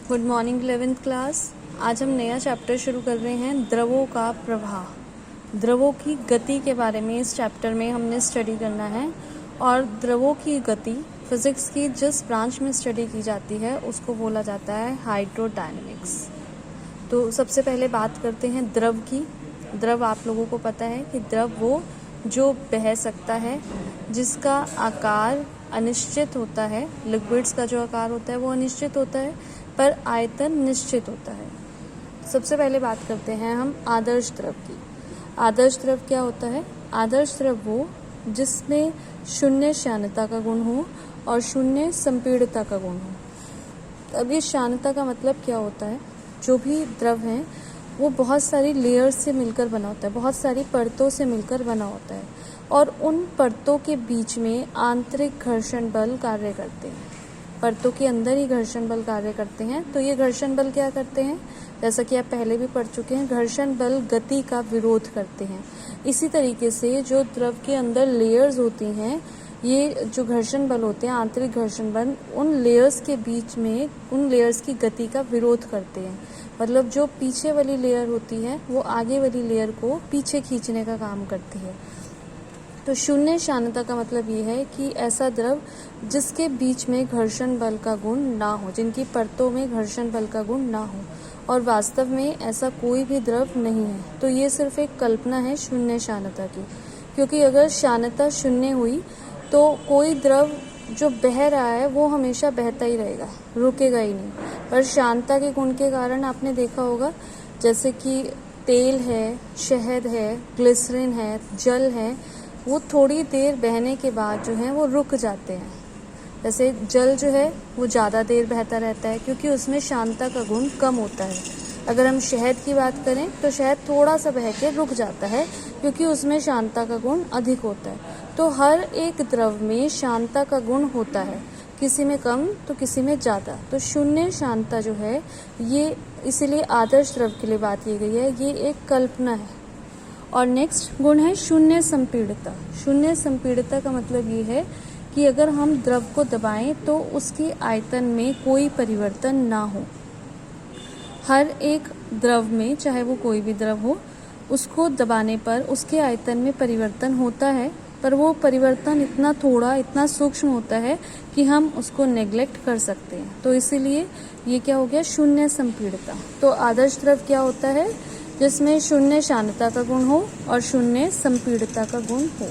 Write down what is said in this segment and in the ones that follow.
Good morning 11th class. आज हम नया चैप्टर शुरू कर रहे हैं, द्रवों का प्रवाह। द्रवों की गति के बारे में इस चैप्टर में हमने स्टडी करना है। और द्रवों की गति फिजिक्स की जिस ब्रांच में स्टडी की जाती है उसको बोला जाता है हाइड्रोडायनेमिक्स। तो सबसे पहले बात करते हैं द्रव की। द्रव आप लोगों को पता है कि द्रव वो जो बह सकता है, जिसका आकार अनिश्चित होता है। लिक्विड्स का जो आकार होता है वो अनिश्चित होता है, पर आयतन निश्चित होता है। सबसे पहले बात करते हैं हम आदर्श द्रव की। आदर्श द्रव क्या होता है? आदर्श द्रव वो जिसमें शून्य श्यानता का गुण हो और शून्य संपीड़ितता का गुण हो। अब ये श्यानता का मतलब क्या होता है? जो भी द्रव है वो बहुत सारी लेयर्स से मिलकर बना होता है, बहुत सारी परतों से मिलकर बना होता है, और उन परतों के बीच में आंतरिक घर्षण बल कार्य करते हैं। परतों के अंदर ही घर्षण बल कार्य करते हैं। तो ये घर्षण बल क्या करते हैं? जैसा कि आप पहले भी पढ़ चुके हैं, घर्षण बल गति का विरोध करते हैं। इसी तरीके से जो द्रव के अंदर लेयर्स होती हैं, ये जो घर्षण बल होते हैं, आंतरिक घर्षण बल, उन लेयर्स के बीच में उन लेयर्स की गति का विरोध करते हैं। मतलब जो पीछे वाली लेयर होती है वो आगे वाली लेयर को पीछे खींचने का काम करती है। तो शून्य श्यानता का मतलब ये है कि ऐसा द्रव जिसके बीच में घर्षण बल का गुण ना हो, जिनकी परतों में घर्षण बल का गुण ना हो, और वास्तव में ऐसा कोई भी द्रव नहीं है। तो ये सिर्फ एक कल्पना है शून्य श्यानता की, क्योंकि अगर श्यानता शून्य हुई तो कोई द्रव जो बह रहा है वो हमेशा बहता ही रहेगा, रुकेगा ही नहीं। पर श्यानता के गुण के कारण आपने देखा होगा, जैसे कि तेल है, शहद है, ग्लिसरीन है, जल है, वो थोड़ी देर बहने के बाद जो है वो रुक जाते हैं। जैसे जल जो है वो ज़्यादा देर बहता रहता है क्योंकि उसमें श्यानता का गुण कम होता है। अगर हम शहद की बात करें तो शहद थोड़ा सा बह के रुक जाता है क्योंकि उसमें श्यानता का गुण अधिक होता है। तो हर एक द्रव में श्यानता का गुण होता है, किसी में कम तो किसी में ज़्यादा। तो शून्य श्यानता जो है ये इसीलिए आदर्श द्रव के लिए बात की गई है, ये एक कल्पना है। और नेक्स्ट गुण है शून्य संपीड़ितता। शून्य संपीड़ितता का मतलब ये है कि अगर हम द्रव को दबाएं तो उसकी आयतन में कोई परिवर्तन ना हो। हर एक द्रव में, चाहे वो कोई भी द्रव हो, उसको दबाने पर उसके आयतन में परिवर्तन होता है, पर वो परिवर्तन इतना थोड़ा, इतना सूक्ष्म होता है कि हम उसको नेग्लेक्ट कर सकते हैं। तो इसीलिए ये क्या हो गया? शून्य संपीड़ितता। तो आदर्श द्रव क्या होता है? जिसमें शून्य श्यानता का गुण हो और शून्य संपीड़ितता का गुण हो।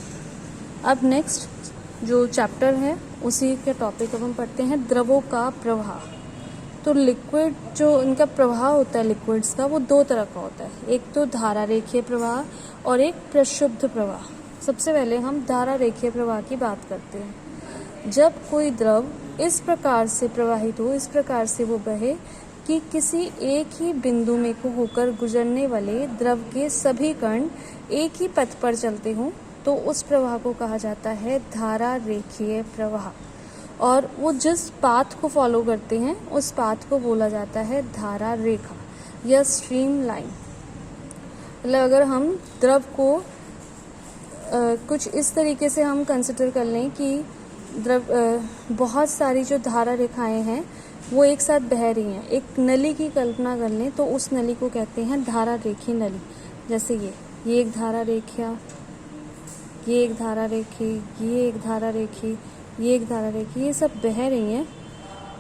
अब नेक्स्ट जो चैप्टर है उसी के टॉपिक अब हम पढ़ते हैं, द्रवों का प्रवाह। तो लिक्विड जो इनका प्रवाह होता है लिक्विड्स का, वो दो तरह का होता है। एक तो धारा रेखीय प्रवाह और एक प्रक्षुब्ध प्रवाह। सबसे पहले हम धारा रेखीय प्रवाह की बात करते हैं। जब कोई द्रव इस प्रकार से प्रवाहित हो, इस प्रकार से वो बहे कि किसी एक ही बिंदु में को होकर गुजरने वाले द्रव के सभी कण एक ही पथ पर चलते हों, तो उस प्रवाह को कहा जाता है धारा रेखीय प्रवाह। और वो जिस पाथ को फॉलो करते हैं उस पाथ को बोला जाता है धारा रेखा या स्ट्रीम लाइन। मतलब अगर हम द्रव को कुछ इस तरीके से हम कंसिडर कर लें कि बहुत सारी जो धारा रेखाएं हैं वो एक साथ बह रही हैं। एक नली की कल्पना कर लें तो उस नली को कहते हैं धारा रेखी नली। जैसे ये एक धारा रेखा, ये एक धारा रेखी, ये एक धारा रेखी, ये एक धारा रेखी, ये सब बह रही हैं।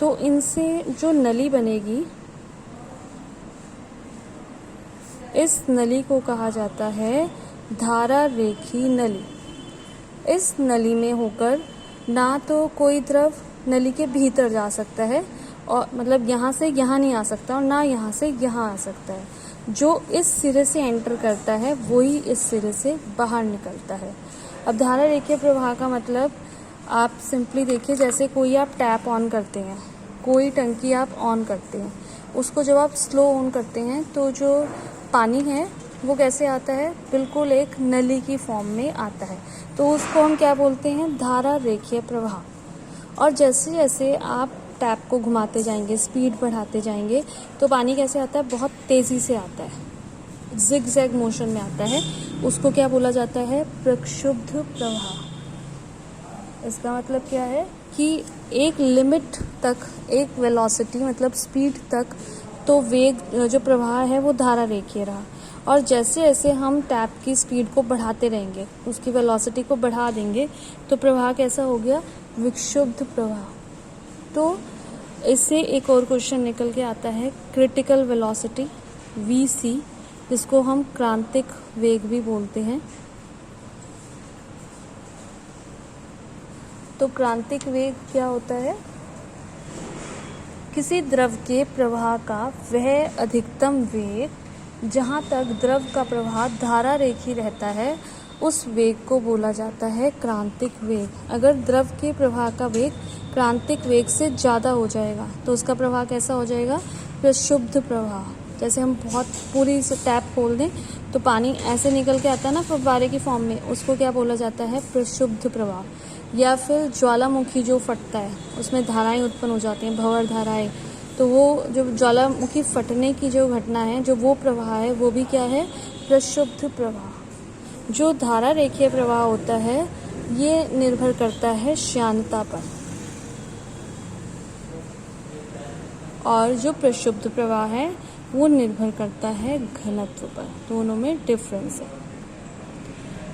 तो इनसे जो नली बनेगी, इस नली को कहा जाता है धारा रेखी नली। इस नली में होकर ना तो कोई द्रव नली के भीतर जा सकता है, और मतलब यहाँ से यहाँ नहीं आ सकता, और ना यहाँ से यहाँ आ सकता है। जो इस सिरे से एंटर करता है वही इस सिरे से बाहर निकलता है। अब धारा रेखीय प्रवाह का मतलब आप सिंपली देखिए, जैसे कोई आप टैप ऑन करते हैं, कोई टंकी आप ऑन करते हैं, उसको जब आप स्लो ऑन करते हैं तो जो पानी है वो कैसे आता है? बिल्कुल एक नली की फॉर्म में आता है। तो उसको हम क्या बोलते हैं? धारा रेखीय प्रवाह। और जैसे जैसे आप टैप को घुमाते जाएंगे, स्पीड बढ़ाते जाएंगे, तो पानी कैसे आता है? बहुत तेज़ी से आता है, जिग जैग मोशन में आता है। उसको क्या बोला जाता है? प्रक्षुब्ध प्रवाह। इसका मतलब क्या है कि एक लिमिट तक, एक वेलोसिटी मतलब स्पीड तक तो वेग जो प्रवाह है वो धारा रेखीय रहा, और जैसे जैसे हम टैप की स्पीड को बढ़ाते रहेंगे, उसकी वेलोसिटी को बढ़ा देंगे, तो प्रवाह कैसा हो गया, विक्षुब्ध प्रवाह। तो इससे एक और क्वेश्चन निकल के आता है, क्रिटिकल वेलोसिटी VC, जिसको हम क्रांतिक वेग भी बोलते हैं। तो क्रांतिक वेग क्या होता है, किसी द्रव के प्रवाह का वह अधिकतम वेग जहाँ तक द्रव का प्रवाह धारा रेखी रहता है, उस वेग को बोला जाता है क्रांतिक वेग। अगर द्रव के प्रवाह का वेग क्रांतिक वेग से ज़्यादा हो जाएगा तो उसका प्रवाह कैसा हो जाएगा, प्रक्षुब्ध प्रवाह। जैसे हम बहुत पूरी से टैप खोल दें तो पानी ऐसे निकल के आता है ना फव्वारे की फॉर्म में, उसको क्या बोला जाता है, प्रक्षुब्ध प्रवाह। या फिर ज्वालामुखी जो फटता है उसमें धाराएं उत्पन्न हो जाती हैं, भंवर धाराएं, तो वो जो ज्वालामुखी फटने की जो घटना है, जो वो प्रवाह है, वो भी क्या है, प्रक्षुब्ध प्रवाह। जो धारा रेखीय प्रवाह होता है ये निर्भर करता है श्यानता पर, और जो प्रक्षुब्ध प्रवाह है वो निर्भर करता है घनत्व पर। दोनों में डिफरेंस है।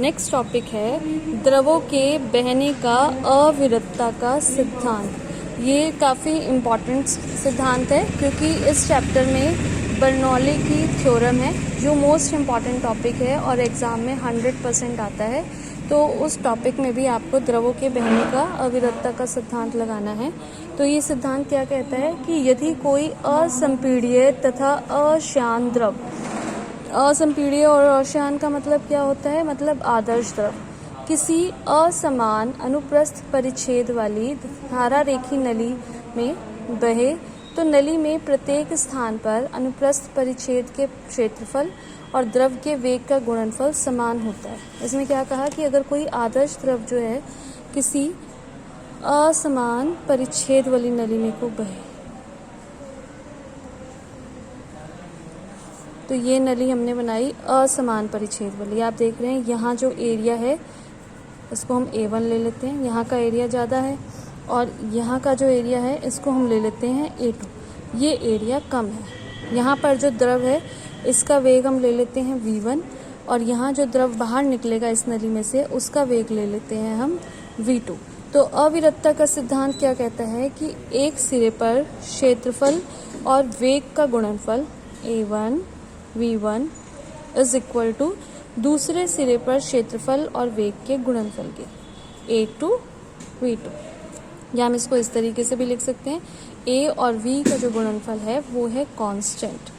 नेक्स्ट टॉपिक है द्रवों के बहने का अविरतता का सिद्धांत। ये काफ़ी इम्पॉर्टेंट सिद्धांत है क्योंकि इस चैप्टर में बर्नौली की थ्योरम है जो मोस्ट इम्पॉर्टेंट टॉपिक है और एग्ज़ाम में 100% आता है। तो उस टॉपिक में भी आपको द्रवों के बहने का अविरतता का सिद्धांत लगाना है। तो ये सिद्धांत क्या कहता है कि यदि कोई असंपीड्य तथा अश्यान द्रव, असंपीड्य और अश्यान का मतलब क्या होता है, मतलब आदर्श द्रव, किसी असमान अनुप्रस्थ परिच्छेद वाली धारा रेखी नली में बहे तो नली में प्रत्येक स्थान पर अनुप्रस्थ परिच्छेद के क्षेत्रफल और द्रव के वेग का गुणनफल समान होता है। इसमें क्या कहा कि अगर कोई आदर्श द्रव जो है किसी असमान परिच्छेद वाली नली में को बहे, तो ये नली हमने बनाई असमान परिच्छेद वाली। आप देख रहे हैं यहाँ जो एरिया है इसको हम A1 ले लेते हैं, यहाँ का एरिया ज़्यादा है, और यहाँ का जो एरिया है इसको हम ले लेते हैं A2, ये एरिया कम है। यहाँ पर जो द्रव है इसका वेग हम ले लेते हैं V1, और यहाँ जो द्रव बाहर निकलेगा इस नली में से उसका वेग ले लेते हैं हम V2। तो अविरतता का सिद्धांत क्या कहता है कि एक सिरे पर क्षेत्रफल और वेग का गुणनफल A1 V1 is equal to दूसरे सिरे पर क्षेत्रफल और वेग के गुणनफल के A2 V2, या हम इसको इस तरीके से भी लिख सकते हैं, A और V का जो गुणनफल है वो है कांस्टेंट।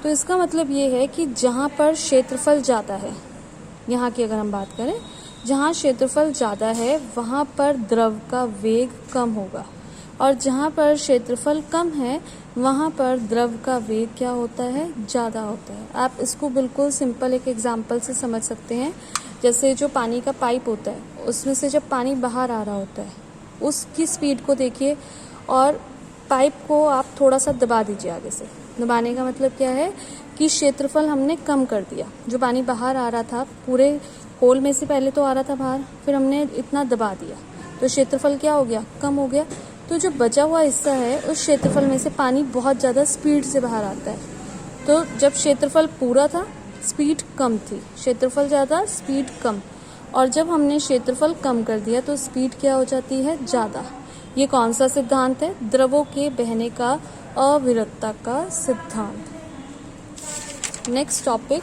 तो इसका मतलब ये है कि जहाँ पर क्षेत्रफल ज़्यादा है, यहाँ की अगर हम बात करें, जहाँ क्षेत्रफल ज़्यादा है वहाँ पर द्रव का वेग कम होगा, और जहाँ पर क्षेत्रफल कम है वहाँ पर द्रव का वेग क्या होता है, ज़्यादा होता है। आप इसको बिल्कुल सिंपल एक एग्जांपल से समझ सकते हैं। जैसे जो पानी का पाइप होता है उसमें से जब पानी बाहर आ रहा होता है उसकी स्पीड को देखिए, और पाइप को आप थोड़ा सा दबा दीजिए आगे से। दबाने का मतलब क्या है कि क्षेत्रफल हमने कम कर दिया। जो पानी बाहर आ रहा था पूरे होल में से पहले तो आ रहा था बाहर, फिर हमने इतना दबा दिया तो क्षेत्रफल क्या हो गया, कम हो गया। तो जो बचा हुआ हिस्सा है उस क्षेत्रफल में से पानी बहुत ज़्यादा स्पीड से बाहर आता है। तो जब क्षेत्रफल पूरा था स्पीड कम थी, क्षेत्रफल ज़्यादा स्पीड कम, और जब हमने क्षेत्रफल कम कर दिया तो स्पीड क्या हो जाती है, ज़्यादा। ये कौन सा सिद्धांत है, द्रवों के बहने का अविरतता का सिद्धांत। नेक्स्ट टॉपिक,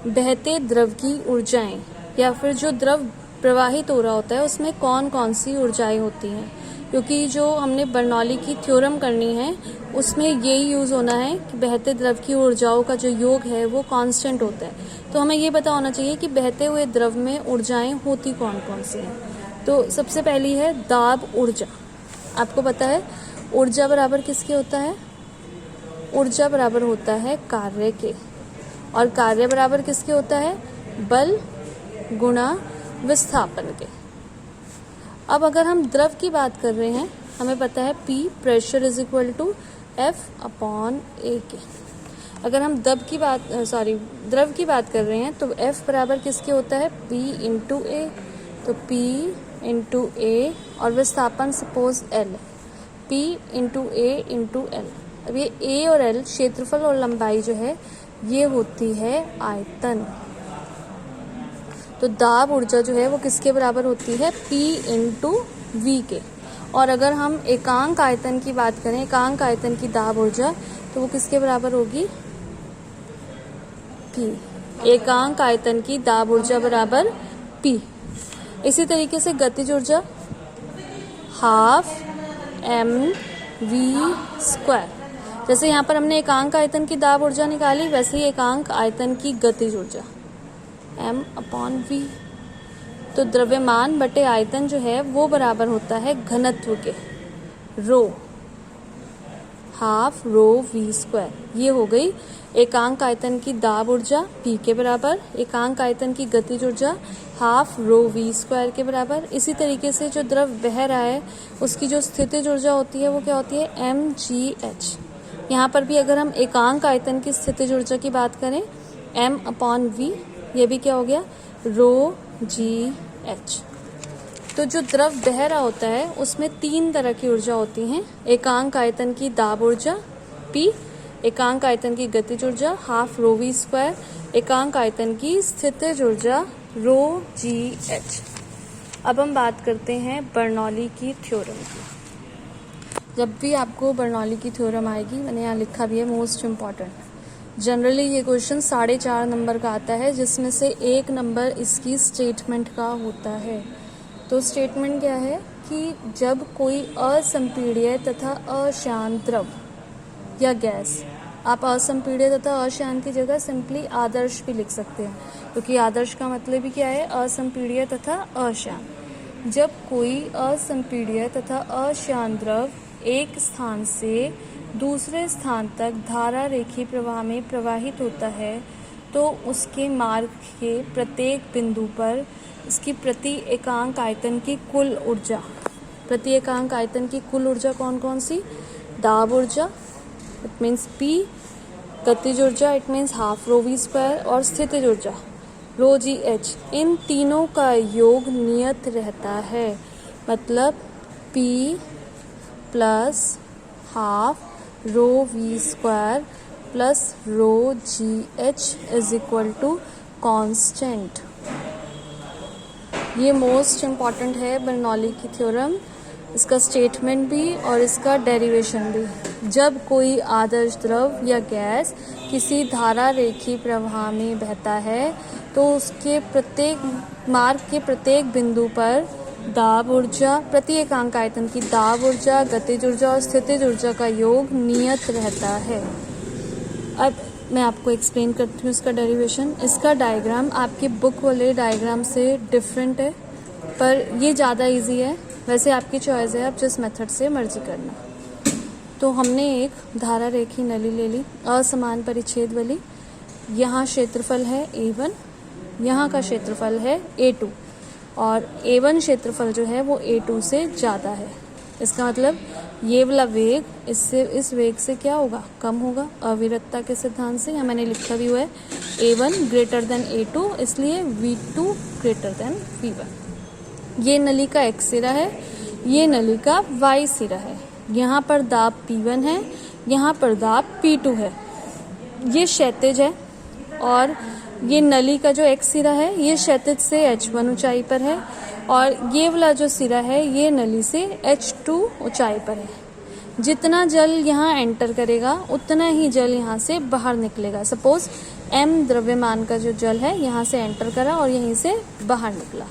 बहते द्रव की ऊर्जाएं, या फिर जो द्रव प्रवाहित हो रहा होता है उसमें कौन कौन सी ऊर्जाएं होती हैं। क्योंकि जो हमने बर्नौली की थ्योरम करनी है उसमें यही यूज़ होना है कि बहते द्रव की ऊर्जाओं का जो योग है वो कांस्टेंट होता है। तो हमें ये पता होना चाहिए कि बहते हुए द्रव में ऊर्जाएं होती कौन कौन सी हैं। तो सबसे पहली है दाब ऊर्जा। आपको पता है ऊर्जा बराबर किसके होता है, ऊर्जा बराबर होता है कार्य के, और कार्य बराबर किसके होता है, बल गुणा विस्थापन के। अब अगर हम द्रव की बात कर रहे हैं, हमें पता है P pressure is equal to F/A के। अगर हम द्रव की बात कर रहे हैं तो F बराबर किसके होता है, P इंटू A। तो P इंटू ए और विस्थापन सपोज एल, P इंटू ए इंटू एल। अब ये ए और एल क्षेत्रफल और लंबाई जो है ये होती है आयतन। तो दाब ऊर्जा जो है वो किसके बराबर होती है, P इंटू वी के। और अगर हम एकांक आयतन की बात करें, एकांक आयतन की दाब ऊर्जा, तो वो किसके बराबर होगी, P। एकांक आयतन की दाब ऊर्जा बराबर P। इसी तरीके से गतिज ऊर्जा हाफ mv²। जैसे यहाँ पर हमने एकांक आयतन की दाब ऊर्जा निकाली, वैसे ही एकांक आयतन की गतिज ऊर्जा m/v। तो द्रव्यमान बटे आयतन जो है वो बराबर होता है घनत्व के, रो, हाफ रो v²। ये हो गई एकांक आयतन की दाब ऊर्जा P के बराबर, एकांक आयतन की गतिज ऊर्जा हाफ रो v² के बराबर। इसी तरीके से जो द्रव बह रहा है उसकी जो स्थितिज ऊर्जा होती है वो क्या होती है, mgh। यहाँ पर भी अगर हम एकांक आयतन की स्थितिज ऊर्जा की बात करें, m/v, ये भी क्या हो गया, रो gh। तो जो द्रव बह रहा होता है उसमें 3 तरह की ऊर्जा होती हैं, एकांक आयतन की दाब ऊर्जा P, एकांक आयतन की गतिज ऊर्जा हाफ रो v², एकांक आयतन की स्थितिज ऊर्जा रो gh। अब हम बात करते हैं बर्नौली की थ्योरम की। जब भी आपको बर्नौली की थ्योरम आएगी, मैंने यहाँ लिखा भी है मोस्ट इम्पॉर्टेंट, जनरली ये क्वेश्चन 4.5 नंबर का आता है, जिसमें से 1 नंबर इसकी स्टेटमेंट का होता है। तो स्टेटमेंट क्या है कि जब कोई असंपीड्य तथा अशांत द्रव या गैस, आप असंपीड्य तथा अशांत की जगह सिंपली आदर्श भी लिख सकते हैं, क्योंकि आदर्श का मतलब ही क्या है, असंपीड्य तथा अशांत। जब कोई असंपीड्य तथा अशांत द्रव एक स्थान से दूसरे स्थान तक धारा रेखीय प्रवाह में प्रवाहित होता है, तो उसके मार्ग के प्रत्येक बिंदु पर इसकी प्रति एकांक आयतन की कुल ऊर्जा, प्रति एकांक आयतन की कुल ऊर्जा कौन कौन सी, दाब ऊर्जा इट मीन्स P, गतिज ऊर्जा it means half rho v², और स्थितिज ऊर्जा रो gh, इन तीनों का योग नियत रहता है। मतलब P plus half rho v² plus rho gh is equal to constant. ये मोस्ट इम्पॉर्टेंट है बर्नौली की थ्योरम, इसका स्टेटमेंट भी और इसका डेरिवेशन भी। जब कोई आदर्श द्रव या गैस किसी धारा रेखीय प्रवाह में बहता है, तो उसके प्रत्येक मार्ग के प्रत्येक बिंदु पर दाब ऊर्जा, प्रति एकांक आयतन की दाब ऊर्जा, गतिज ऊर्जा और स्थितिज ऊर्जा का योग नियत रहता है। अब मैं आपको एक्सप्लेन करती हूँ इसका डेरिवेशन। इसका डायग्राम आपके बुक वाले डायग्राम से डिफरेंट है, पर ये ज़्यादा इजी है। वैसे आपकी चॉइस है, आप जिस मेथड से मर्जी करना। तो हमने एक धारा रेखी नली ले ली, असमान परिच्छेद वाली। यहाँ क्षेत्रफल है A1, यहाँ का क्षेत्रफल है A2, और A1 क्षेत्रफल जो है वो A2 से ज़्यादा है। इसका मतलब ये वाला वेग इससे, इस वेग से क्या होगा, कम होगा, अविरतता के सिद्धांत से। यहाँ मैंने लिखा भी हुआ है A1 ग्रेटर देन A2, इसलिए V2 ग्रेटर देन V1। ये नली का X सिरा है, ये नली का Y सिरा है। यहाँ पर दाब P1 है, यहाँ पर दाब P2 है। ये क्षैतिज है, और ये नली का जो X सिरा है ये क्षैतिज से H1 ऊंचाई पर है, और ये वाला जो सिरा है ये नली से H2 ऊंचाई पर है। जितना जल यहाँ एंटर करेगा उतना ही जल यहाँ से बाहर निकलेगा। सपोज M द्रव्यमान का जो जल है यहाँ से एंटर करा और यहीं से बाहर निकला।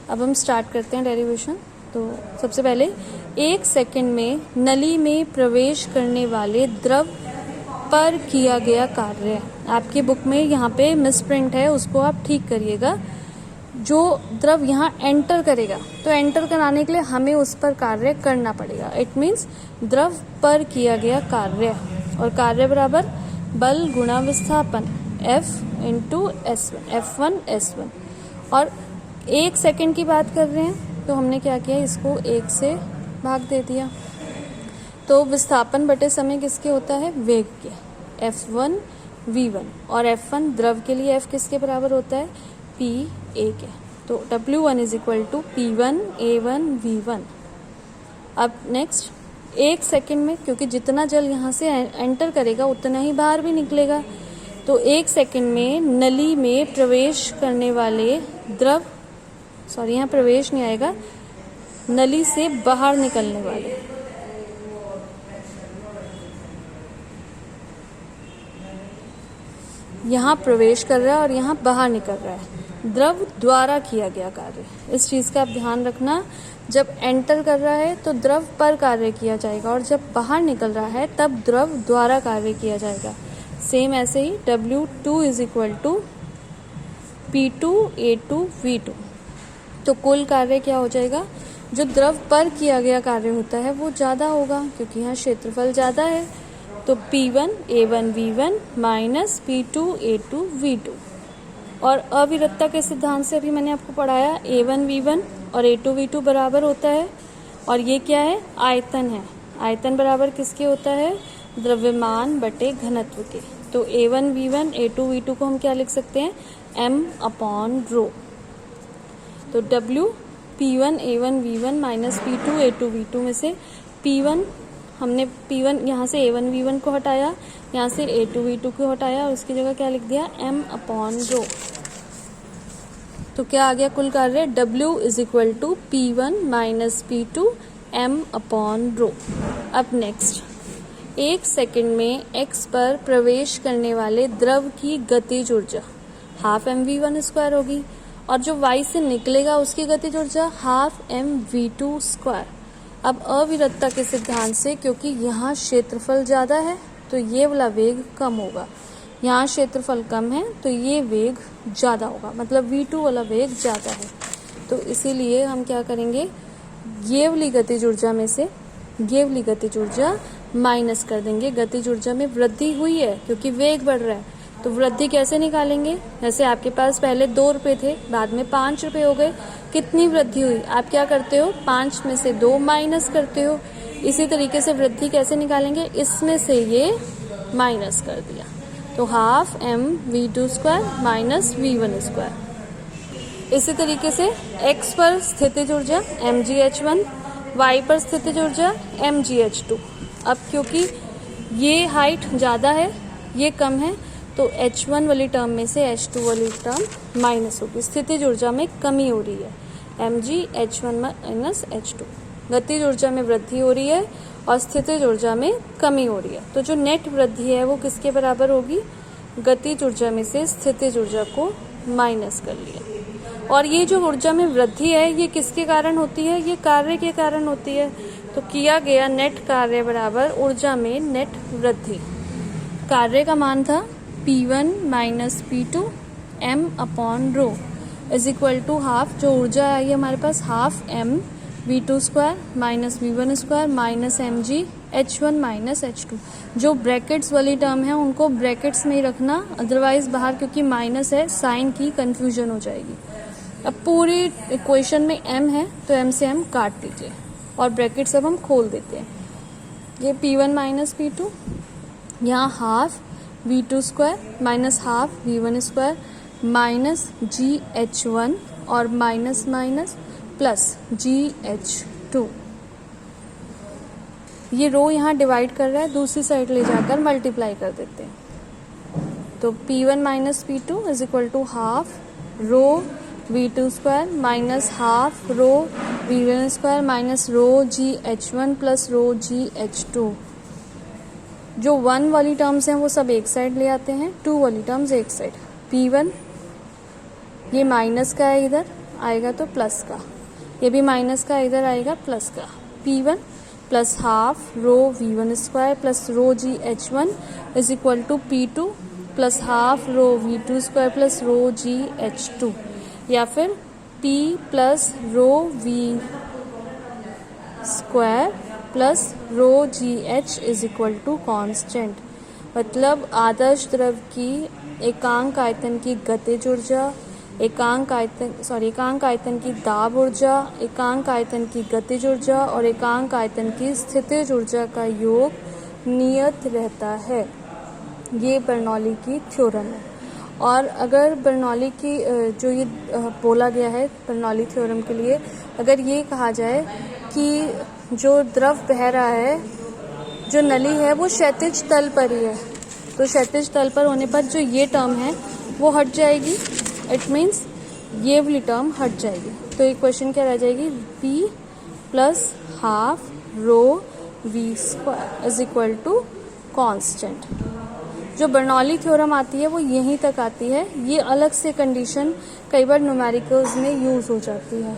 अब हम स्टार्ट करते हैं डेरिवेशन। तो सबसे पहले 1 सेकंड में नली में प्रवेश करने वाले द्रव पर किया गया कार्य। आपकी बुक में यहाँ पे मिसप्रिंट है, उसको आप ठीक करिएगा। जो द्रव यहाँ एंटर करेगा, तो एंटर कराने के लिए हमें उस पर कार्य करना पड़ेगा। इट मीन्स द्रव पर किया गया कार्य, और कार्य बराबर बल गुणा विस्थापन F into S1, F1 S1। और 1 सेकंड की बात कर रहे हैं, तो हमने क्या किया, इसको 1 से भाग दे दिया। तो विस्थापन बटे समय किसके होता है, वेग के, F1 V1। और F1 द्रव के लिए F किसके बराबर होता है, P A के। तो W1 is equal to P1 A1 V1। अब नेक्स्ट 1 सेकेंड में, क्योंकि जितना जल यहाँ से एंटर करेगा उतना ही बाहर भी निकलेगा, तो 1 सेकेंड में नली में प्रवेश करने वाले द्रव, सॉरी यहाँ प्रवेश नहीं आएगा, नली से बाहर निकलने वाले, यहाँ प्रवेश कर रहा है और यहाँ बाहर निकल रहा है, द्रव द्वारा किया गया कार्य। इस चीज़ का आप ध्यान रखना, जब एंटर कर रहा है तो द्रव पर कार्य किया जाएगा और जब बाहर निकल रहा है तब द्रव द्वारा कार्य किया जाएगा। सेम ऐसे ही W2 is equal to P2 A2 V2। तो कुल कार्य क्या हो जाएगा, जो द्रव पर किया गया कार्य होता है वो ज़्यादा होगा क्योंकि यहाँ क्षेत्रफल ज़्यादा है। तो P1 A1 V1 minus P2 A2 V2। और अविरतता के सिद्धांत से अभी मैंने आपको पढ़ाया A1 V1 और A2 V2 बराबर होता है। और ये क्या है, आयतन है। आयतन बराबर किसके होता है, द्रव्यमान बटे घनत्व के। तो A1 V1 A2 V2 को हम क्या लिख सकते हैं, m/ρ। तो W P1 A1 V1 minus P2 A2 V2 में से P1, हमने P1 यहाँ से A1 V1 को हटाया, यहाँ से A2 V2 को हटाया और उसकी जगह क्या लिख दिया, m/ρ। तो क्या आ गया कुल कार्य, W is equal to P1 minus P2 m/ρ। अब नेक्स्ट 1 सेकेंड में x पर प्रवेश करने वाले द्रव की गतिज ऊर्जा हाफ mv1 होगी और जो y से निकलेगा उसकी गतिज ऊर्जा हाफ mv2। अब अविरतता के सिद्धांत से, क्योंकि यहाँ क्षेत्रफल ज़्यादा है तो ये वाला वेग कम होगा, यहाँ क्षेत्रफल कम है तो ये वेग ज़्यादा होगा, मतलब v2 वाला वेग ज़्यादा है। तो इसीलिए हम क्या करेंगे, ये वाली गतिज ऊर्जा में से ये वाली गतिज ऊर्जा माइनस कर देंगे। गतिज ऊर्जा में वृद्धि हुई है क्योंकि वेग बढ़ रहा है, तो वृद्धि कैसे निकालेंगे, जैसे आपके पास पहले 2 रुपये थे, बाद में 5 रुपये हो गए, कितनी वृद्धि हुई, आप क्या करते हो 5 में से 2 माइनस करते हो। इसी तरीके से वृद्धि कैसे निकालेंगे, इसमें से ये माइनस कर दिया, तो हाफ mv2 माइनस v1। इसी तरीके से x पर स्थितिज ऊर्जा mgh1, y पर स्थितिज ऊर्जा mgh2। अब क्योंकि ये हाइट ज़्यादा है ये कम है, तो h1 वाली टर्म में से h2 वाली टर्म माइनस होगी, स्थितिज ऊर्जा में कमी हो रही है, mgh1 माइनस h2। गतिज ऊर्जा में वृद्धि हो रही है और स्थितिज ऊर्जा में कमी हो रही है, तो जो नेट वृद्धि है वो किसके बराबर होगी, गतिज ऊर्जा में से स्थितिज ऊर्जा को माइनस कर लिया। और ये जो ऊर्जा में वृद्धि है ये किसके कारण होती है, ये कार्य के कारण होती है। तो किया गया नेट कार्य बराबर ऊर्जा में नेट वृद्धि। कार्य का मान था P1 minus P2 m/ρ is equal to half, जो ऊर्जा आई है हमारे पास half mv2 minus v1 minus mgh1 minus h2। जो ब्रैकेट्स वाली टर्म है उनको ब्रैकेट्स में ही रखना, अदरवाइज बाहर क्योंकि माइनस है साइन की कंफ्यूजन हो जाएगी। अब पूरी इक्वेशन में m है तो m से m काट दीजिए और ब्रैकेट सब हम खोल देते हैं। ये P1 माइनस P2, यहाँ half v2 minus half v1 minus gh1 और माइनस माइनस प्लस gh2। ये रो यहाँ डिवाइड कर रहा है, दूसरी साइड ले जाकर मल्टीप्लाई कर देते हैं। तो P1 minus P2 is equal to half rho v2 minus half rho v1 minus rho gh1 plus rho gh2। जो 1 वाली टर्म्स हैं वो सब एक साइड ले आते हैं, 2 वाली टर्म्स एक साइड। P1 ये माइनस का है, इधर आएगा तो प्लस का, ये भी माइनस का इधर आएगा प्लस का। P1 plus half rho v1 plus rho gh1 is equal to P2 plus half rho v2 plus rho gh2, या फिर P plus rho v square plus rho gh is equal to constant. मतलब आदर्श द्रव की एकांक आयतन की गतिज ऊर्जा, एकांक आयतन की दाब ऊर्जा, एकांक आयतन की गतिज ऊर्जा और एकांक आयतन की स्थितिज ऊर्जा का योग नियत रहता है। ये बर्नौली की थ्योरम है। और अगर बर्नौली की जो ये बोला गया है बर्नौली थ्योरम के लिए, अगर ये कहा जाए कि जो द्रव बह रहा है, जो नली है वो क्षैतिज तल पर ही है, तो क्षैतिज तल पर होने पर जो ये टर्म है वो हट जाएगी। इट मीन्स ये वाली टर्म हट जाएगी। तो एक क्वेश्चन क्या रह जाएगी, P plus half rho V square is equal to constant. जो बर्नौली थ्योरम आती है वो यहीं तक आती है। ये अलग से कंडीशन कई बार न्यूमेरिकल्स में यूज हो जाती है।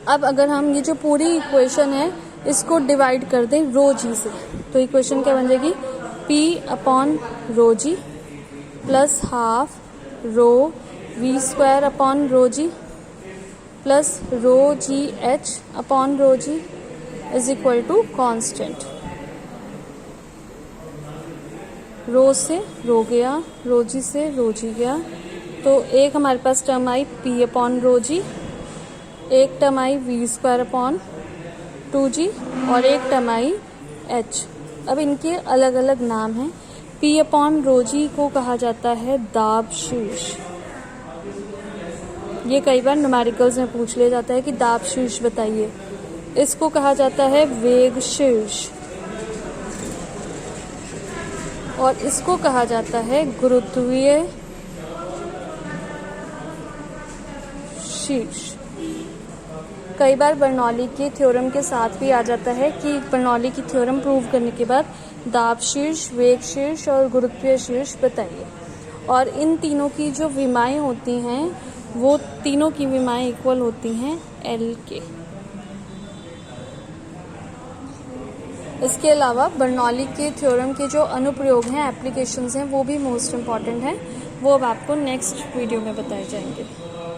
अब अगर हम ये जो पूरी इक्वेशन है इसको डिवाइड कर दें रो जी से, तो इक्वेशन क्या बन जाएगी, P upon rho G plus half rho V square upon rho G plus rho G H upon rho G is equal to constant. Rho से रो गया, रो जी से रो जी गया, तो एक हमारे पास टर्म आई P अपॉन रो जी, एक टर्म आई V स्क्वायर अपॉन 2G और एक टर्म आई H। अब इनके अलग अलग नाम हैं। P अपॉन रो जी को कहा जाता है दाब शीर्ष। ये कई बार न्यूमेरिकल्स में पूछ लिया जाता है कि दाब शीर्ष बताइए। इसको कहा जाता है वेग शीर्ष और इसको कहा जाता है गुरुत्वीय शीर्ष। कई बार बर्नौली के थ्योरम के साथ भी आ जाता है कि बर्नौली की थ्योरम प्रूव करने के बाद दाब शीर्ष, वेग शीर्ष और गुरुत्वीय शीर्ष बताइए। और इन तीनों की जो विमाएं होती हैं वो तीनों की विमाएं इक्वल होती हैं L के। इसके अलावा बर्नौली के थ्योरम के जो अनुप्रयोग हैं, एप्लीकेशंस हैं, वो भी मोस्ट इम्पॉर्टेंट हैं। वो अब आपको नेक्स्ट वीडियो में बताए जाएंगे।